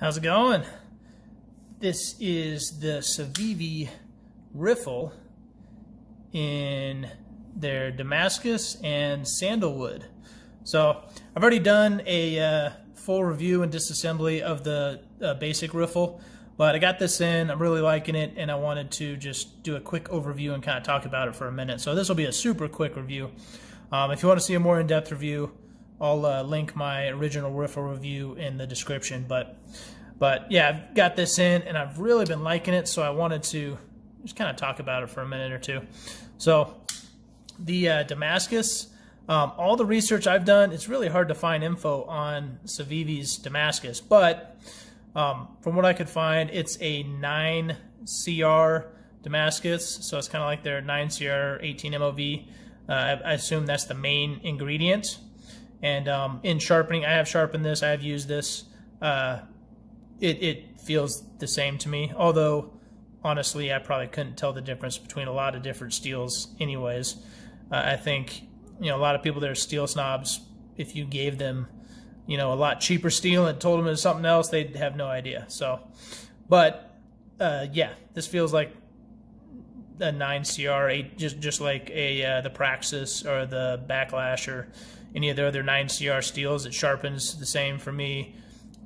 How's it going? This is the Civivi Riffle in their Damascus and Sandalwood. So I've already done a full review and disassembly of the basic riffle, but I got this in, I'm really liking it, and I wanted to just do a quick overview and kind of talk about it for a minute. So this will be a super quick review. If you want to see a more in-depth review, I'll link my original riffle review in the description. But yeah, I've got this in, and I've really been liking it, so I wanted to just kind of talk about it for a minute or two. So the Damascus, all the research I've done, it's really hard to find info on Civivi's Damascus, but from what I could find, it's a 9CR Damascus, so it's kind of like their 9CR 18 MOV. I assume that's the main ingredient. And in sharpening, I have sharpened this, I have used this. It feels the same to me, although honestly I probably couldn't tell the difference between a lot of different steels anyways. I think, a lot of people that are steel snobs, if you gave them, a lot cheaper steel and told them it was something else, they'd have no idea. So, but yeah, this feels like a 9CR, just like the Praxis or the Backlash or any of the other 9CR steels. It sharpens the same for me.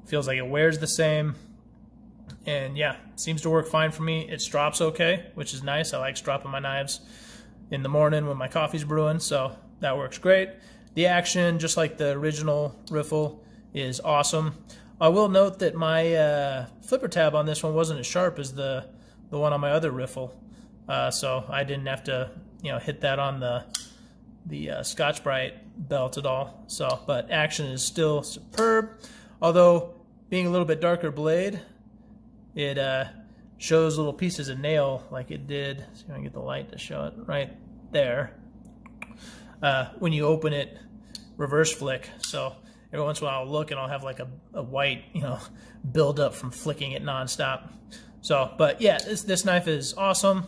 Feels like it wears the same. And yeah, seems to work fine for me. It strops okay, which is nice. I like stropping my knives in the morning when my coffee's brewing, so that works great. The action, just like the original riffle, is awesome. I will note that my flipper tab on this one wasn't as sharp as the one on my other riffle, so I didn't have to hit that on the Scotch-Brite belt at all. So, but action is still superb. Although being a little bit darker blade, it shows little pieces of nail like it did. See if I can get the light to show it right there. When you open it, reverse flick. So every once in a while I'll look and I'll have like a white, build up from flicking it nonstop. So, but yeah, this knife is awesome.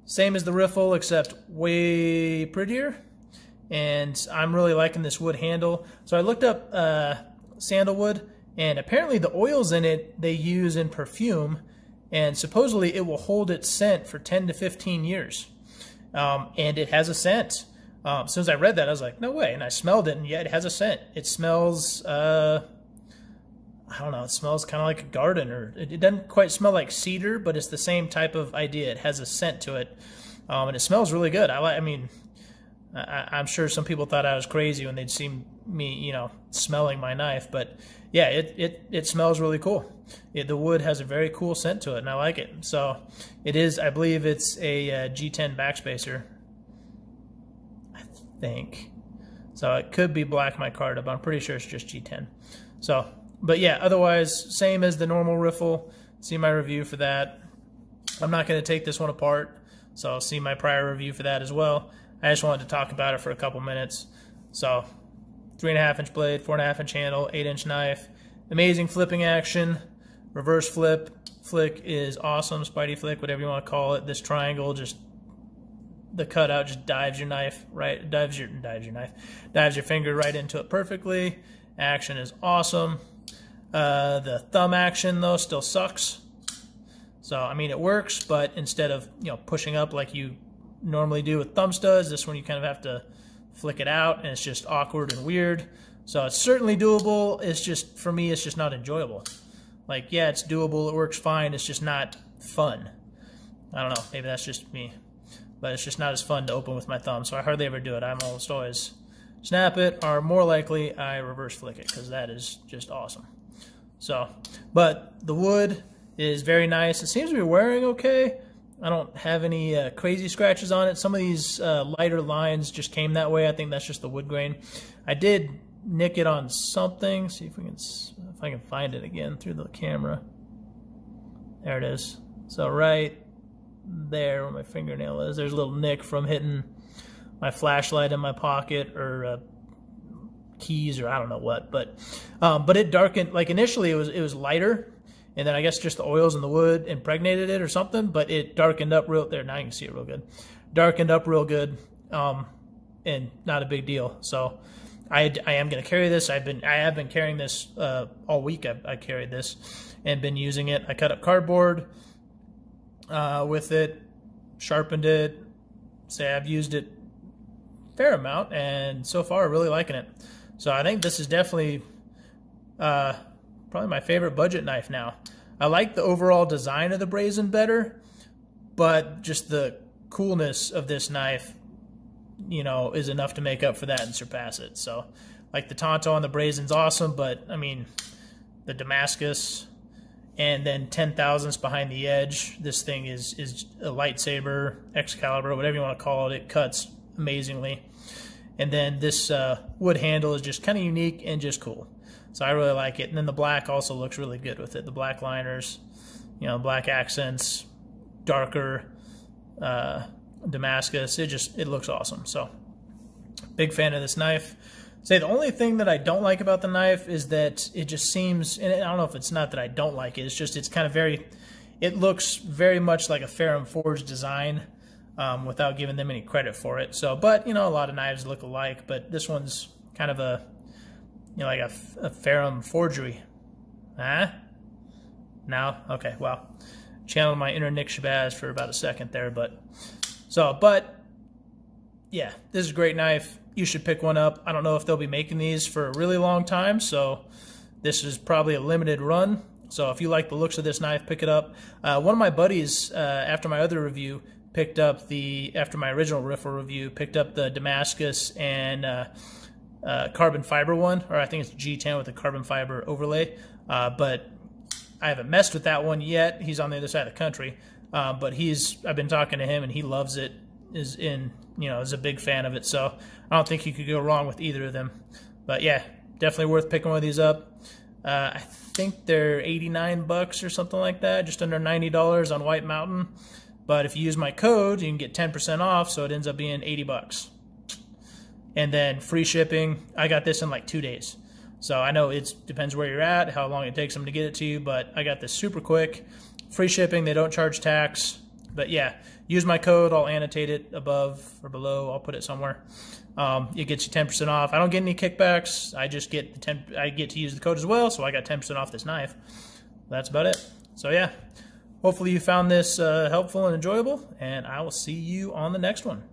Same as the riffle, except way prettier. And I'm really liking this wood handle. So I looked up sandalwood, and apparently the oils in it they use in perfume, and supposedly it will hold its scent for 10 to 15 years. And it has a scent. As soon as I read that, I was like, no way. And I smelled it, and yeah, it has a scent. It smells, I don't know, it smells kind of like a garden, or it doesn't quite smell like cedar, but it's the same type of idea. It has a scent to it, and it smells really good. I'm sure some people thought I was crazy when they'd see me, smelling my knife, but yeah, it smells really cool. The wood has a very cool scent to it, and I like it. So it is, I believe it's a G10 backspacer, I think. So it could be black micarta, but I'm pretty sure it's just G10. So, but yeah, otherwise, same as the normal riffle. See my review for that. I'm not going to take this one apart, so I'll see my prior review for that as well. I just wanted to talk about it for a couple minutes. So, 3.5-inch blade, 4.5-inch handle, 8-inch knife, amazing flipping action, reverse flick is awesome, Spidey flick, whatever you want to call it. This triangle, just the cutout just dives your knife right, dives your finger right into it perfectly. Action is awesome. The thumb action though still sucks. So I mean it works, but instead of pushing up like you normally do with thumb studs, this one you kind of have to flick it out, and it's just awkward and weird. So it's certainly doable. It's just, for me, it's just not enjoyable. Like, yeah, it's doable, it works fine, it's just not fun. I don't know, maybe that's just me, but it's just not as fun to open with my thumb, so I hardly ever do it. I'm almost always snap it, or more likely I reverse flick it, because that is just awesome. So, but the wood is very nice. It seems to be wearing okay. I don't have any crazy scratches on it. Some of these lighter lines just came that way. I think that's just the wood grain. I did nick it on something. See if I can find it again through the camera. There it is. So right there where my fingernail is, there's a little nick from hitting my flashlight in my pocket, or keys, or I don't know what. But it darkened. Like initially it was lighter. And then I guess just the oils in the wood impregnated it or something, but it darkened up real there. Now you can see it real good. Darkened up real good, and not a big deal. So I am going to carry this. I have been carrying this all week. I carried this and been using it. I cut up cardboard with it, sharpened it. Say I've used it a fair amount, and so far really liking it. So I think this is definitely probably my favorite budget knife now. I like the overall design of the brazen better, but just the coolness of this knife, you know, is enough to make up for that and surpass it. So, like the Tonto on the brazen's awesome, but I mean, the Damascus and then 10,000ths behind the edge. This thing is a lightsaber, Excalibur, whatever you want to call it. It cuts amazingly. And then this wood handle is just kind of unique and just cool. So I really like it. And then the black also looks really good with it. The black liners, you know, black accents, darker Damascus. It looks awesome. So big fan of this knife. Say the only thing that I don't like about the knife is that it just seems, and I don't know if it's not that I don't like it, it's just it's kind of it looks very much like a Ferrum Forge design without giving them any credit for it. So, but you know, a lot of knives look alike, but this one's kind of a, you know, like a Ferrum forgery. Huh? No? Okay, well, channeled my inner Nick Shabazz for about a second there, but yeah, this is a great knife. You should pick one up. I don't know if they'll be making these for a really long time, so this is probably a limited run. So if you like the looks of this knife, pick it up. One of my buddies, after my other review, after my original Riffle review, picked up the Damascus and carbon fiber one, or I think it's G10 with a carbon fiber overlay. But I haven't messed with that one yet. He's on the other side of the country. But I've been talking to him, and he loves it, is a big fan of it. So I don't think you could go wrong with either of them. But yeah, definitely worth picking one of these up. I think they're 89 bucks or something like that, just under $90 on White Mountain. But if you use my code, you can get 10% off, so it ends up being 80 bucks. And then free shipping. I got this in like 2 days. So I know it depends where you're at, how long it takes them to get it to you, but I got this super quick. Free shipping, they don't charge tax. But yeah, use my code. I'll annotate it above or below. I'll put it somewhere. It gets you 10% off. I don't get any kickbacks. I just get I get to use the code as well, so I got 10% off this knife. That's about it. So yeah, hopefully you found this helpful and enjoyable, and I will see you on the next one.